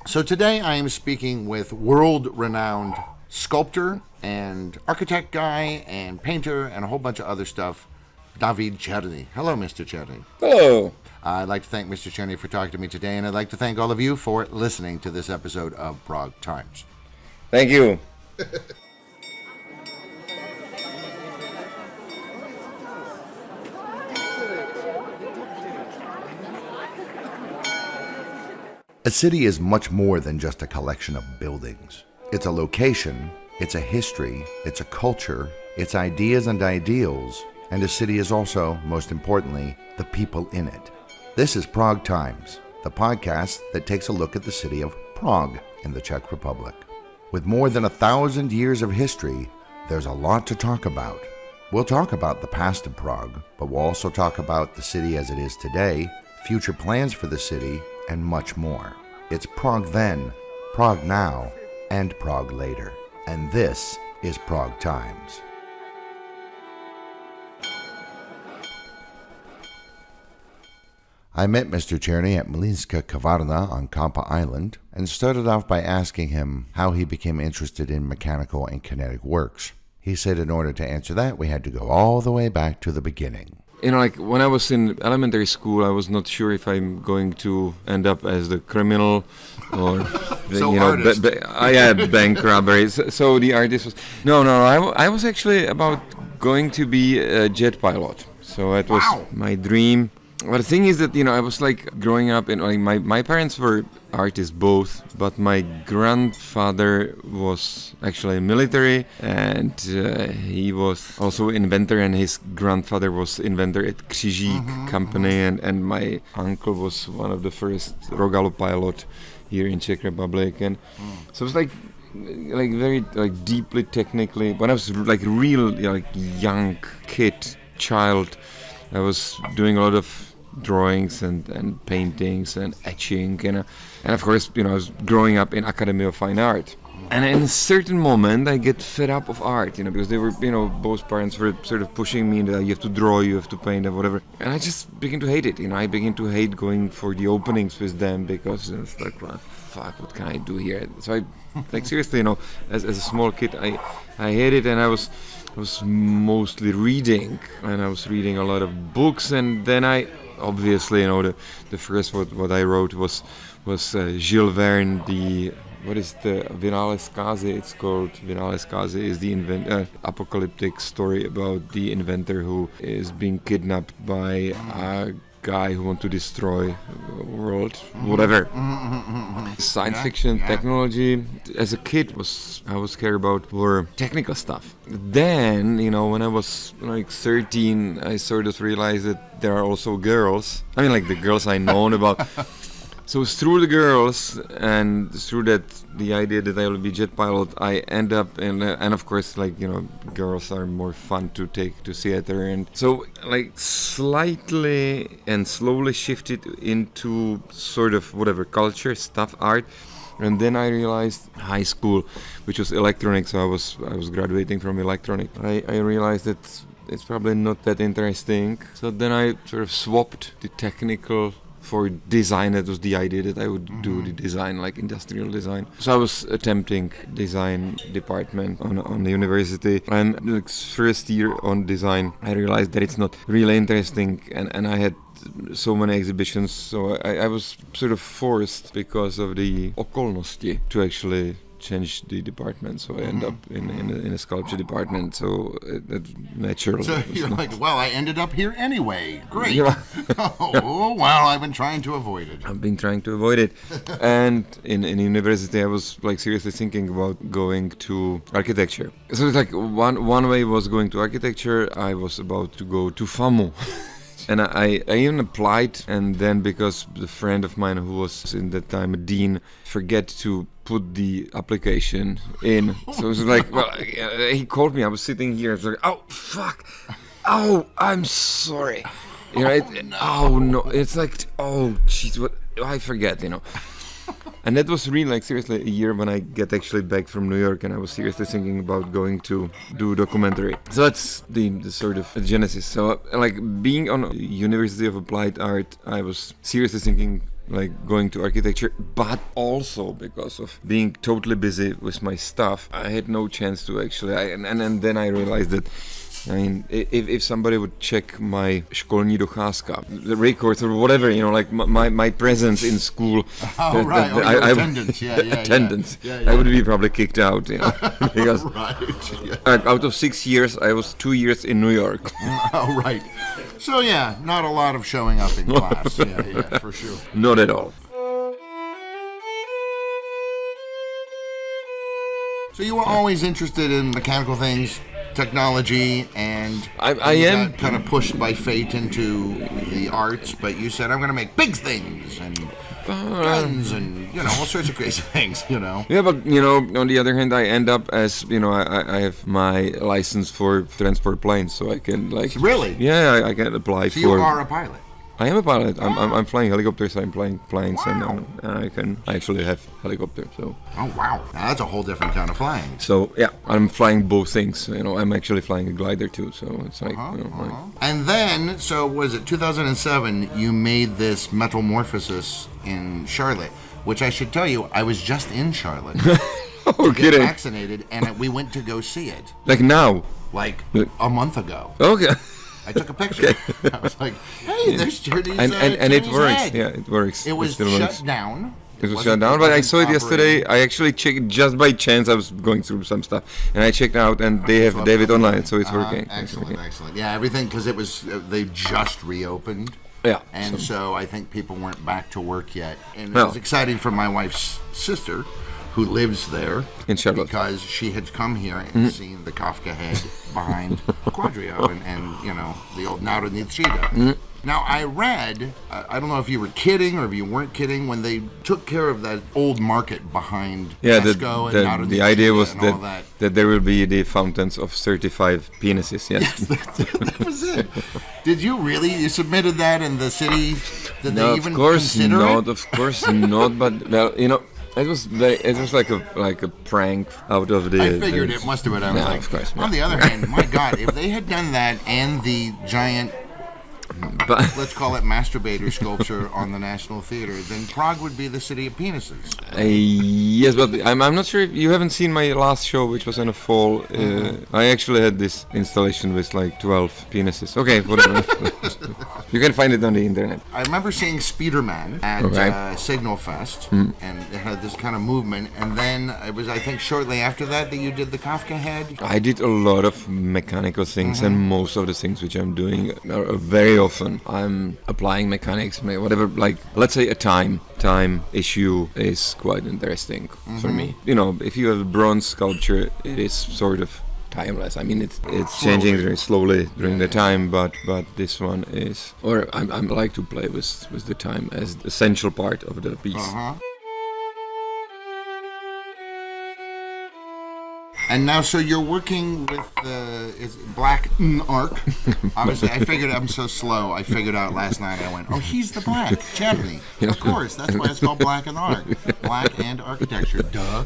So today I am speaking with world-renowned sculptor and architect guy and painter and a whole bunch of other stuff, David Černý. Hello, Mr. Černý. Hello. I'd like to thank Mr. Černý for talking to me today, and I'd like to thank all of you for listening to this episode of Prague Times. Thank you. A city is much more than just a collection of buildings. It's a location, it's a history, it's a culture, it's ideas and ideals, and a city is also, most importantly, the people in it. This is Prague Times, the podcast that takes a look at the city of Prague in the Czech Republic. With more than 1,000 years of history, there's a lot to talk about. We'll talk about the past of Prague, but we'll also talk about the city as it is today, future plans for the city, and much more. It's Prague then, Prague now, and Prague later. And this is Prague Times. I met Mr. Černý at Mlýnská kavárna on Kampa Island and started off by asking him how he became interested in mechanical and kinetic works. He said in order to answer that, we had to go all the way back to the beginning. You know, like when I was in elementary school, I was not sure if I'm going to end up as the criminal or bank robbery. So the artist was I was actually about going to be a jet pilot. So that was my dream. But the thing is that, you know, I was like growing up and like my parents were artists both, but my grandfather was actually military and he was also inventor, and his grandfather was inventor at Křižík company, and my uncle was one of the first Rogalo pilot here in Czech Republic, and so it was like very like deeply technically. When I was like real young child, I was doing a lot of drawings and paintings and etching, and of course, you know, I was growing up in Academy of Fine Art. And in a certain moment, I get fed up of art, you know, because they were, you know, both parents were sort of pushing me into, you have to draw, you have to paint, and whatever. And I just begin to hate it, you know, I begin to hate going for the openings with them because it's like, well, fuck, what can I do here? So I, like, seriously, you know, as a small kid, I hate it, and I was mostly reading, and I was reading a lot of books, and then I, obviously, you know, the first what I wrote was Jules Verne, what is the Vinale Skazy? It's called Vinale Skazy is the apocalyptic story about the inventor who is being kidnapped by a guy who wants to destroy the world, whatever. Science fiction, technology. As a kid, I was cared about were technical stuff. Then, you know, when I was like 13, I sort of realized that there are also girls. I mean, like the girls I known about. So through the girls and through that, the idea that I will be jet pilot, I end up in, and of course, like, you know, girls are more fun to take to theater, and so like slightly and slowly shifted into sort of whatever culture stuff, art. And then I realized high school, which was electronics, so I was graduating from electronic. I realized that it's probably not that interesting. So then I sort of swapped the technical for design. That was the idea that I would do the design, like industrial design. So I was attempting design department on the university, and like first year on design I realized that it's not really interesting, and I had so many exhibitions, so I was sort of forced because of the okolnosti to actually change the department, so I end up in a sculpture department, so that's natural. So you're like, well, I ended up here anyway. Great. Yeah. Oh, well, I've been trying to avoid it. I've been trying to avoid it. And in university, I was like seriously thinking about going to architecture. So it's like one way was going to architecture. I was about to go to FAMU. And I even applied, and then because the friend of mine who was in that time a dean forget to put the application in, so it was like, well, he called me, I was sitting here, I was like, oh fuck, oh, I'm sorry, you know, oh no, it's like, oh jeez, what, I forget, you know. And that was really, like, seriously a year when I get actually back from New York, and I was seriously thinking about going to do documentary. So that's the sort of genesis. So, like, being on University of Applied Art, I was seriously thinking like going to architecture, but also because of being totally busy with my stuff, I had no chance to actually. And then I realized that. I mean, if somebody would check my školní docházka, the records or whatever, like my presence in school, attendance, attendance, I would be probably kicked out, because out of 6 years, I was 2 years in New York. Oh, right. So yeah, not a lot of showing up in class. Yeah, for sure. Not at all. So you were always interested in mechanical things, technology, and I am kind of pushed by fate into the arts, but you said, I'm going to make big things and guns and, all sorts of crazy things, Yeah, but, on the other hand, I end up as, I have my license for transport planes, so I can, like... Really? Yeah, I can apply so for... you are a pilot? I am a pilot. I'm flying helicopters. I'm flying planes, and I can actually have helicopters. So. Oh wow! Now that's a whole different kind of flying. So yeah, I'm flying both things. I'm actually flying a glider too. So it's like. And then, so was it 2007? You made this metamorphosis in Charlotte, which I should tell you, I was just in Charlotte. Oh, get vaccinated, and we went to go see it. Like now? Like a month ago. Okay. I took a picture. Okay. I was like, "Hey, there's Journey's and it works. Head. Yeah, it works. It was shut down. It was shut down, but I saw it yesterday. I actually checked just by chance. I was going through some stuff, and I checked out, and they have David online, so it's working. Excellent. Yeah, everything, because it was they just reopened. Yeah. And so I think people weren't back to work yet, and it was exciting for my wife's sister, who lives there in Charlotte, because she had come here and seen the Kafka head behind Quadrio and the old Národní. Now I read, I don't know if you were kidding or if you weren't kidding, when they took care of that old market behind Tesco and Národní. The idea was that there will be the fountains of 35 penises. Yes, that was it. Did you really? You submitted that, and the city? Did they even consider it? Of course not. But well, it was like a prank out of the. I figured it must have been. Of course. On the other hand, my God, if they had done that and the giant, let's call it masturbator sculpture on the National Theatre, then Prague would be the city of penises. Yes, but I'm not sure if you haven't seen my last show, which was in the fall. I actually had this installation with like 12 penises. Okay, whatever. You can find it on the internet. I remember seeing Spiderman at Signal Fest, and it had this kind of movement. And then it was, I think, shortly after that you did the Kafka head. I did a lot of mechanical things, and most of the things which I'm doing are very often I'm applying mechanics, whatever. Like, let's say a time issue is quite interesting for me. If you have a bronze sculpture, it is sort of timeless. I mean, it's changing very slowly during the time, but this one is, or I like to play with the time as the essential part of the piece. And now, so you're working with is it Black Arc? Obviously, I figured, I'm so slow. I figured out last night. I went, oh, he's the Black Černý. Of course, that's why it's called Black and Arc. Black and architecture, duh.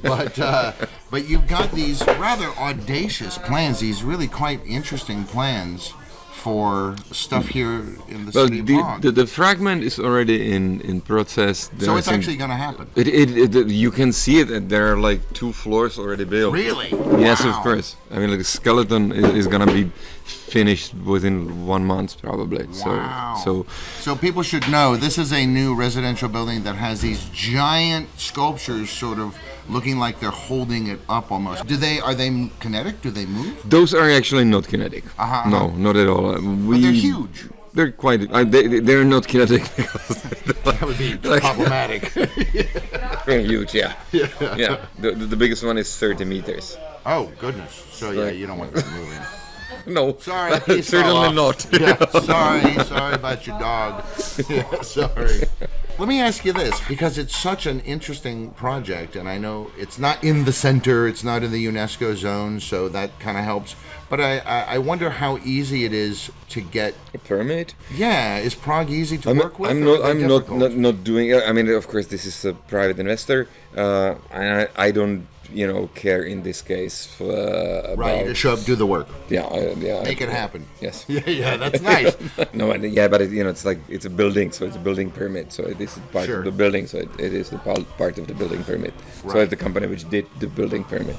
But you've got these rather audacious plans. These really quite interesting plans for stuff here in the city of Prague. The Fragment is already in process. So it's actually going to happen? You can see it. There are like 2 floors already built. Really? Yes, wow. Of course. I mean, like, the skeleton is going to be finished within 1 month probably. Wow. So people should know, this is a new residential building that has these giant sculptures sort of looking like they're holding it up almost. Are they kinetic? Do they move? Those are actually not kinetic. No, not at all. But they're huge. They're quite. They're not kinetic because that would be problematic. They're huge, yeah. The biggest one is 30 meters. Oh goodness! So yeah, you don't want them moving. No, sorry, certainly not. Yeah, sorry about your dog. Yeah, sorry. Let me ask you this, because it's such an interesting project, and I know it's not in the center, it's not in the UNESCO zone, so that kind of helps. But I wonder how easy it is to get a permit. Yeah, is Prague easy to work with? I'm not doing it. I mean, of course, this is a private investor, and I don't care in this case about... Right, you just show up, do the work. Yeah, Make it happen. Yes. Yeah, that's nice. No, but it's like it's a building, so it's a building permit. So this is part of the building, so it is the part of the building permit. Right. So it's the company which did the building permit.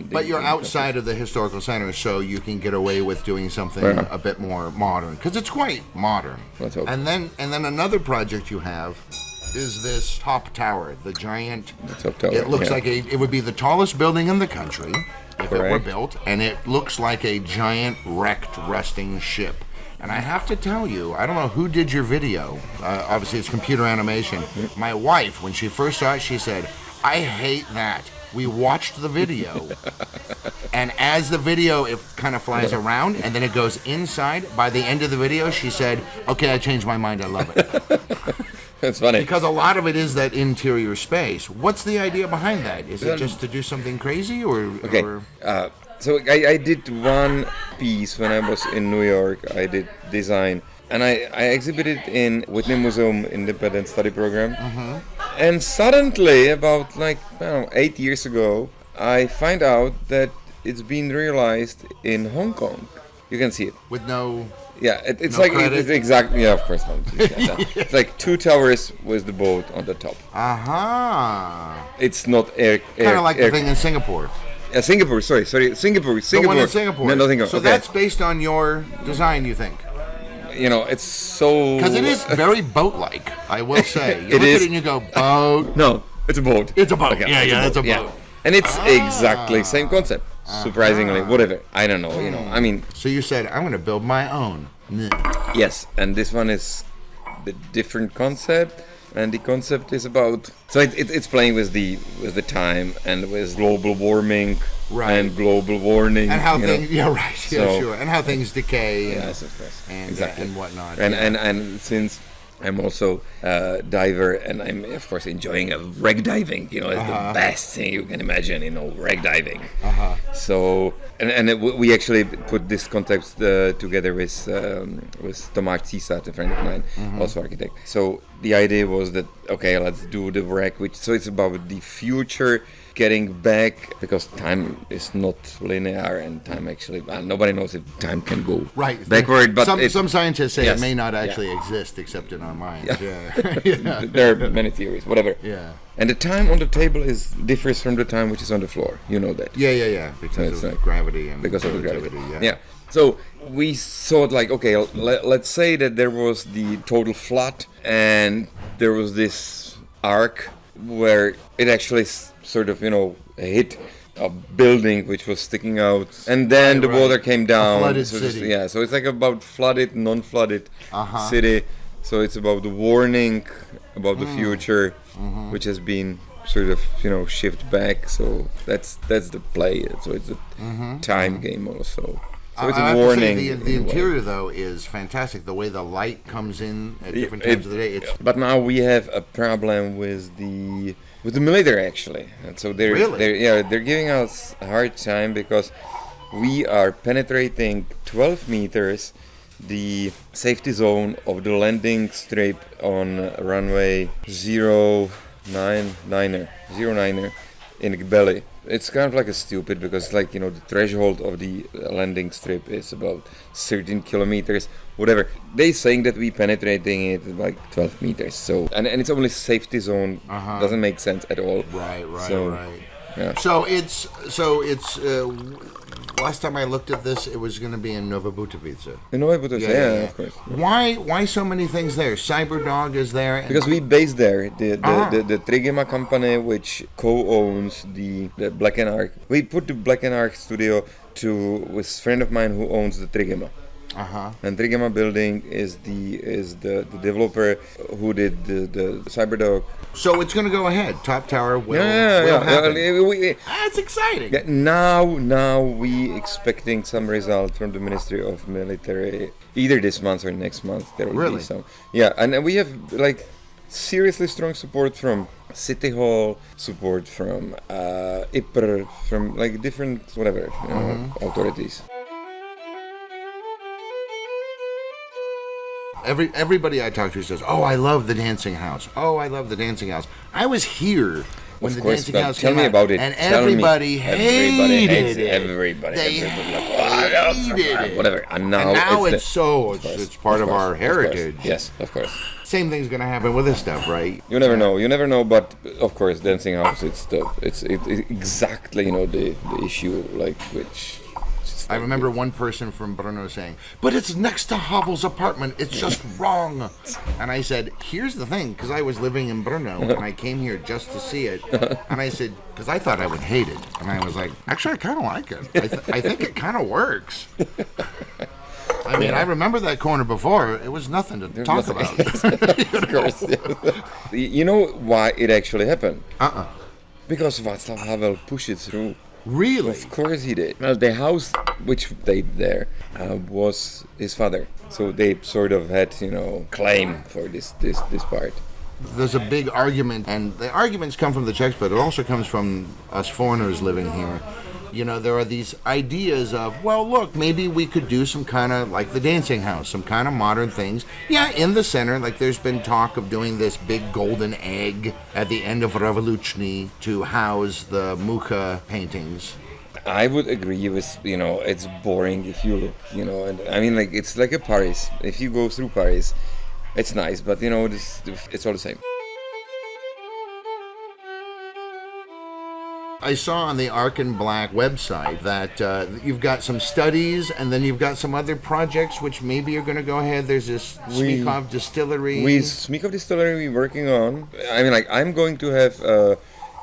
But you're outside of the historical center, so you can get away with doing something a bit more modern, because it's quite modern. Let's hope. And then another project you have is this top tower, the giant. The top tower. It looks like it would be the tallest building in the country if it were built, and it looks like a giant wrecked, rusting ship. And I have to tell you, I don't know who did your video. Obviously, it's computer animation. My wife, when she first saw it, she said, "I hate that." We watched the video, and as the video, it kind of flies around, and then it goes inside. By the end of the video, she said, "Okay, I changed my mind. I love it." That's funny. Because a lot of it is that interior space. What's the idea behind that? Is it just to do something crazy, or? Okay. So I did one piece when I was in New York. I did design. And I exhibited in Whitney Museum Independent Study Program. Mm-hmm. And suddenly, about 8 years ago, I find out that it's been realized in Hong Kong. You can see it. With no... Yeah, it's no like credit? it's exactly. Yeah, of course not. It's like 2 towers with the boat on the top. It's not air. Kind of like the thing in Singapore. Singapore. Sorry, Singapore. The one in Singapore. No, Singapore. So that's based on your design, you think? It's so... Because it is very boat-like, I will say. You It look is. at it and you go, boat. No, it's a boat. It's a boat. Okay, It's a boat. Yeah. And it's exactly same concept. Surprisingly, whatever. I don't know, I mean... So you said, I'm going to build my own. Yes, and this one is the different concept. And the concept is about... So it's playing with the time and with global warming and global warning. And how things... Yeah, right. Yeah, So- sure. And how things decay. Yes, of course. And whatnot. And since I'm also a diver, and I'm of course enjoying wreck diving. It's the best thing you can imagine. Wreck diving. So we actually put this concept together with Tomáš Císař, a friend of mine, also architect. So the idea was that let's do the wreck, so it's about the future. Getting back, because time is not linear, and time actually, nobody knows if time can go backward. But some scientists say it may not actually exist except in our minds. Yeah. There are many theories, whatever. Yeah. And the time on the table differs from the time which is on the floor. You know that. Yeah. Because of gravity and because of the gravity. Yeah. So we thought let's say that there was the total flood, and there was this arc where it actually sort of, hit a building which was sticking out, and then the water came down. A flooded so city. So it's like about flooded, non-flooded city. So it's about the warning, about the future, which has been sort of, shift back. So that's the play. So it's a time game also. So it's a warning. The interior, though, is fantastic. The way the light comes in at different times of the day. But now we have a problem with the military, actually, and so they're giving us a hard time because we are penetrating 12 meters the safety zone of the landing strip on runway 09er in Gbely. It's kind of like a stupid, because the threshold of the landing strip is about 13 kilometers, whatever. They saying that we penetrating it like 12 meters. So and it's only safety zone. Doesn't make sense at all. Right. Yeah. So it's last time I looked at this, it was going to be in Nova Butovice. In Nova Butovice, of course. Why so many things there? Cyberdog is there. Because we based there. The Trigema company, which co-owns the Black and Arc. We put the Black and Arc studio with a friend of mine who owns the Trigema. And Trigema Building is the developer who did the Cyberdog. So it's going to go ahead. Top Tower will happen. That's exciting. Yeah, now we expecting some result from the Ministry of Military either this month or next month. There will be some. Yeah, and we have seriously strong support from City Hall, support from IPR, from different authorities. Everybody I talk to says, "Oh, I love the dancing house. Oh, I love the dancing house." I was here when Of the course, dancing but house tell came me out, about it. and Tell me. everybody hated it. Everybody. They Hated it. Whatever. And now, it's part of our heritage. Yes, of course. Same thing's gonna happen with this stuff, right? You never know. But of course, dancing house. It's exactly the issue like which. I remember one person from Brno saying, "But it's next to Havel's apartment. It's just wrong." And I said, "Here's the thing," because I was living in Brno and I came here just to see it. And I said, because I thought I would hate it, and I was like, "Actually, I kind of like it. I think it kind of works." I mean, I remember that corner before. It was nothing to talk about. Of course. Yes. You know why it actually happened? Because Václav Havel pushed it through. Really? Of course he did. Well, the house which stayed there was his father. So they sort of had, claim for this part. There's a big argument, and the arguments come from the Czechs, but it also comes from us foreigners living here. There are these ideas of, well, look, maybe we could do some kind of, like the dancing house, some kind of modern things. Yeah, in the center, like there's been talk of doing this big golden egg at the end of Revoluční to house the Mucha paintings. I would agree with, it's boring if you look, and I mean, like, it's like a Paris. If you go through Paris, it's nice, but, it's all the same. I saw on the Arc and Black website that you've got some studies and then you've got some other projects which maybe are going to go ahead. There's this Zlíchov Distillery. Zlíchov Distillery we're working on. I mean, like, I'm going to have a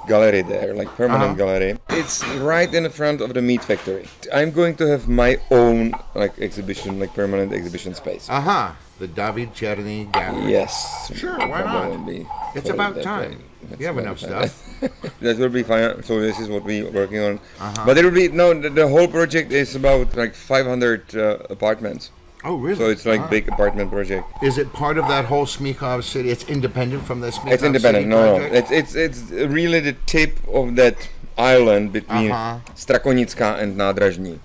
gallery there, like permanent gallery. It's right in the front of the meat factory. I'm going to have my own exhibition, like permanent exhibition space. The David Černý gallery. Yes. Sure, why not? It's about time. You have enough stuff. That will be fine. So this is what we're working on. But it will be, the whole project is about like 500 apartments. Oh, really? So it's like big apartment project. Is it part of that whole Zlíchov city? It's independent from the Zlíchov It's independent. city No. project? It's really the tip of that island between Strakonická and Nádraží.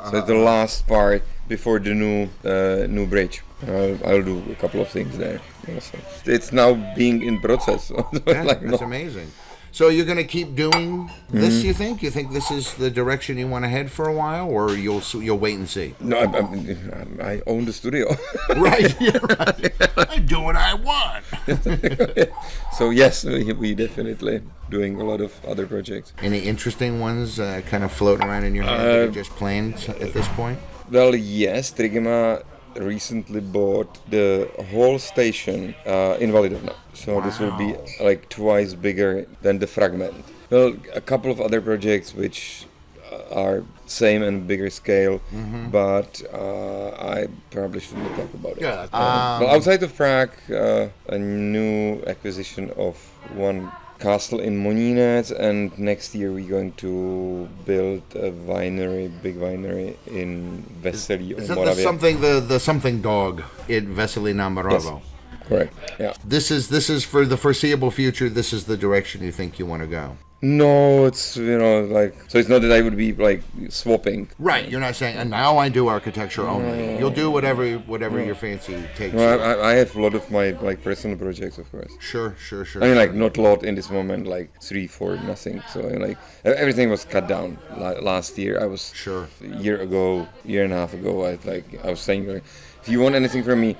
So it's the last part before the new bridge. I'll do a couple of things there. Also. It's now being in process. That's amazing. So you're going to keep doing this, you think? You think this is the direction you want to head for a while, or you'll wait and see? No, I own the studio. Right, you're right. I do what I want. So yes, we definitely doing a lot of other projects. Any interesting ones kind of floating around in your head that are just planned at this point? Well, yes, Trigema recently bought the whole station in Validovna. So this will be like twice bigger than the Fragment. Well, a couple of other projects which are same and bigger scale, but I probably shouldn't talk about it. Yeah. Well, outside of Prague, a new acquisition of one castle in Moninec, and next year we're going to build a big winery in Veselí on Moravě. The something dog in Veselí na Moravou? Yes. Correct. Yeah. This is for the foreseeable future. This is the direction you think you want to go. No, it's so it's not that I would be like swapping. Right, you're not saying, and now I do architecture only. You'll do whatever your fancy takes. No, I have a lot of my personal projects, of course. Sure. I mean, not a lot in this moment, like 3, 4, nothing. So everything was cut down last year. I was a year and a half ago. I was saying, if you want anything from me,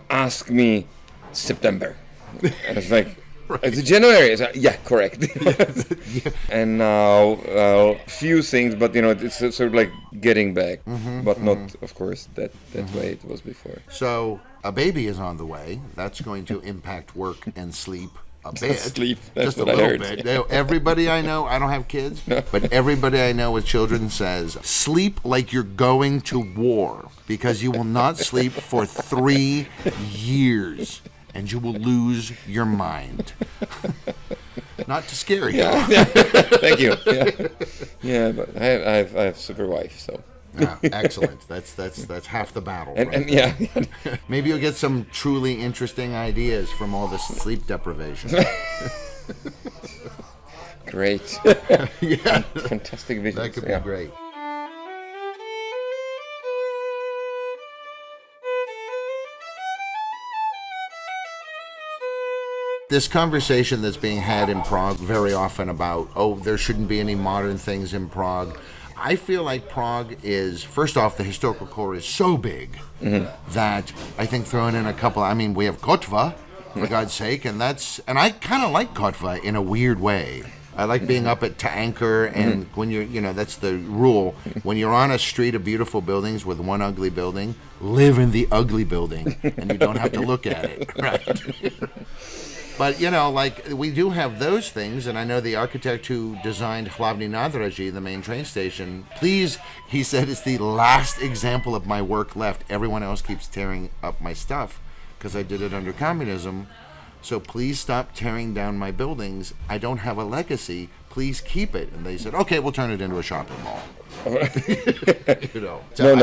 ask me September. And it's like. Right. It's January. Yeah, correct. And now, few things, but it's sort of like getting back, but not, of course, that way it was before. So a baby is on the way. That's going to impact work and sleep a bit. Sleep. That's just what a little I heard. bit. Yeah. Everybody I know, I don't have kids, but everybody I know with children says, sleep like you're going to war, because you will not sleep for 3 years. And you will lose your mind. Not to scare you. Yeah. Thank you. Yeah, but I have super wife, so. Excellent. That's half the battle. And yeah. Maybe you'll get some truly interesting ideas from all this sleep deprivation. Great. Yeah. Fantastic visions. That could be great. This conversation that's being had in Prague very often about, oh, there shouldn't be any modern things in Prague. I feel like Prague is, first off, the historical core is so big that I think throwing in a couple, I mean, we have Kotva, for God's sake, and I kind of like Kotva in a weird way. I like being up to anchor, and when you're, that's the rule. When you're on a street of beautiful buildings with one ugly building, live in the ugly building, and you don't have to look at it, right? But, we do have those things, and I know the architect who designed Hlavní Nádraží, the main train station, please, he said, it's the last example of my work left. Everyone else keeps tearing up my stuff because I did it under communism. So please stop tearing down my buildings. I don't have a legacy. Please keep it. And they said, okay, we'll turn it into a shopping mall. So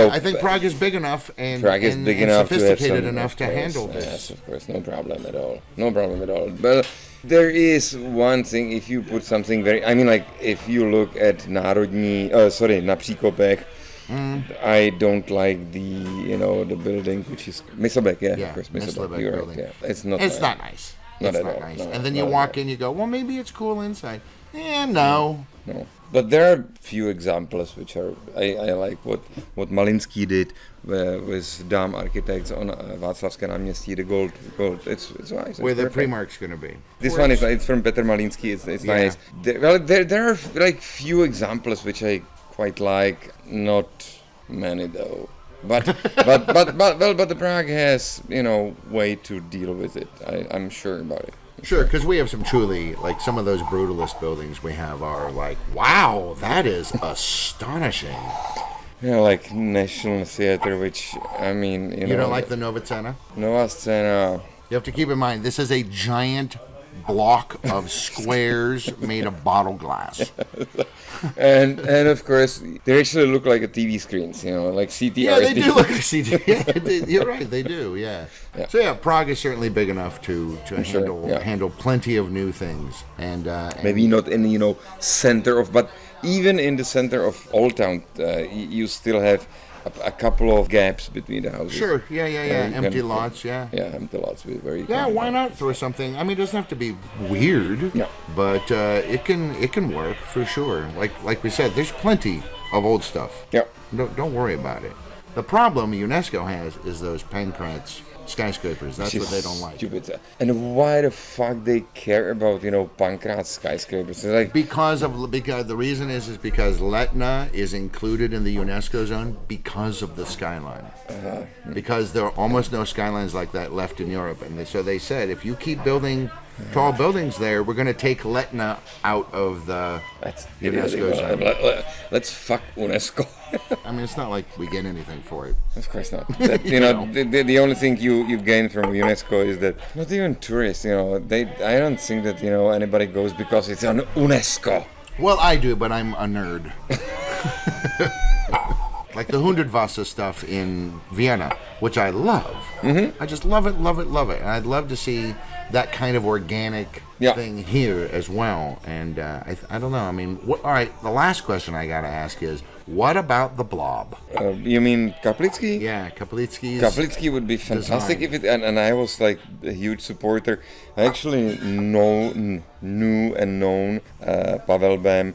I think Prague is big enough and sophisticated enough to handle this. Yes, of course, no problem at all. No problem at all. But there is one thing, if you put something if you look at na Příkopech, I don't like the building, which is Myslbek, of course, Myslbek, you're right, yeah. It's not nice. Not at all. Nice. No, and then you walk in, you go, well, maybe it's cool inside. No. But there are few examples which are, I like what Malinsky did with Dám Architects on Václavské náměstí, the gold. It's nice. Where the Primark's going to be. This one it's from Petr Malinsky. It's nice. There are like few examples which I quite like, not many though. But the Prague has way to deal with it. I'm sure about it. Sure, because we have some truly, like some of those brutalist buildings we have are like, wow, that is astonishing. Like National Theatre, which, I mean, You don't like the Nová Scéna? Nová Scéna. You have to keep in mind, this is a giant block of squares made of bottle glass. and of course, they actually look like a TV screens, like CTR. Yeah, they do look like CTR. Yeah, you're right, they do, yeah. So Prague is certainly big enough to handle plenty of new things. And maybe not in the center of, but even in the center of Old Town, you still have a couple of gaps between the houses. Sure, yeah. Empty lots, Yeah, empty lots where you why not throw something? I mean, it doesn't have to be weird, but it can work for sure. Like we said, there's plenty of old stuff. Yeah. Don't worry about it. The problem UNESCO has is those Pankrác skyscrapers. That's what they don't like. Stupid. And why the fuck they care about Pankrác skyscrapers? It's because the reason is because Letna is included in the UNESCO zone because of the skyline. Because there are almost no skylines like that left in Europe, and so they said if you keep building tall buildings there, we're going to take Letna out of the UNESCO zone. Let's fuck UNESCO. I mean, it's not like we get anything for it. Of course not. The only thing you gain from UNESCO is that not even tourists. I don't think that anybody goes because it's on UNESCO. Well, I do, but I'm a nerd. Like the Hundertwasser stuff in Vienna, which I love. Mm-hmm. I just love it. And I'd love to see that kind of organic thing here as well. And I don't know. I mean, all right, the last question I got to ask is, what about the Blob? You mean Kaplický? Yeah, Kaplický. Kaplický would be fantastic if it, and I was like a huge supporter. I actually knew and known Pavel Bém.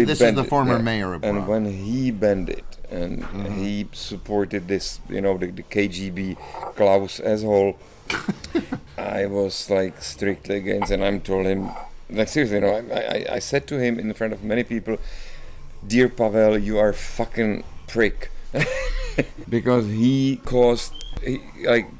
This is the former mayor of Prague. And when he banned it, and he supported this, the KGB Klaus as whole, I was like strictly against, and I told him, like seriously, I said to him in front of many people, dear Pavel, you are a fucking prick. Because he caused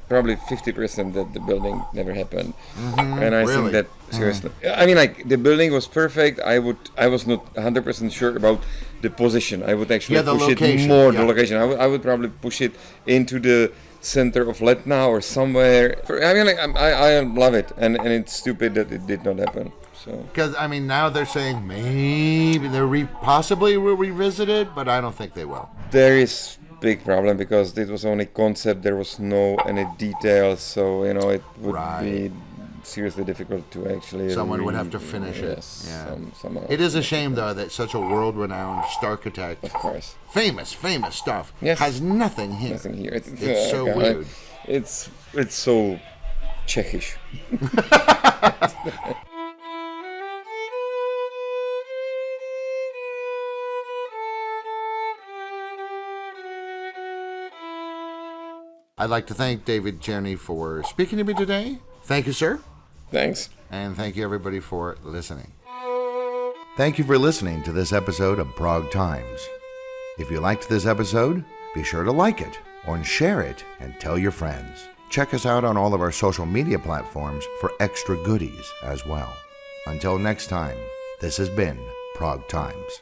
probably 50% that the building never happened. And I think that seriously, I mean, like the building was perfect. I was not 100% sure about the position. I would actually push it more the location. I would probably push it into the center of Letna or somewhere. I mean, like I love it, and it's stupid that it did not happen. Because I mean, now they're saying maybe they possibly will revisit it, but I don't think they will. There is big problem because this was only concept. There was no any details, so it would be seriously difficult to actually. Someone would have to finish it. Yes, somehow. It is a shame though that such a world-renowned architect, of course, famous stuff, has nothing here. Nothing here. It's so weird. It's so Czechish. I'd like to thank David Černý for speaking to me today. Thank you, sir. Thanks. And thank you, everybody, for listening. Thank you for listening to this episode of Prague Times. If you liked this episode, be sure to like it or share it and tell your friends. Check us out on all of our social media platforms for extra goodies as well. Until next time, this has been Prague Times.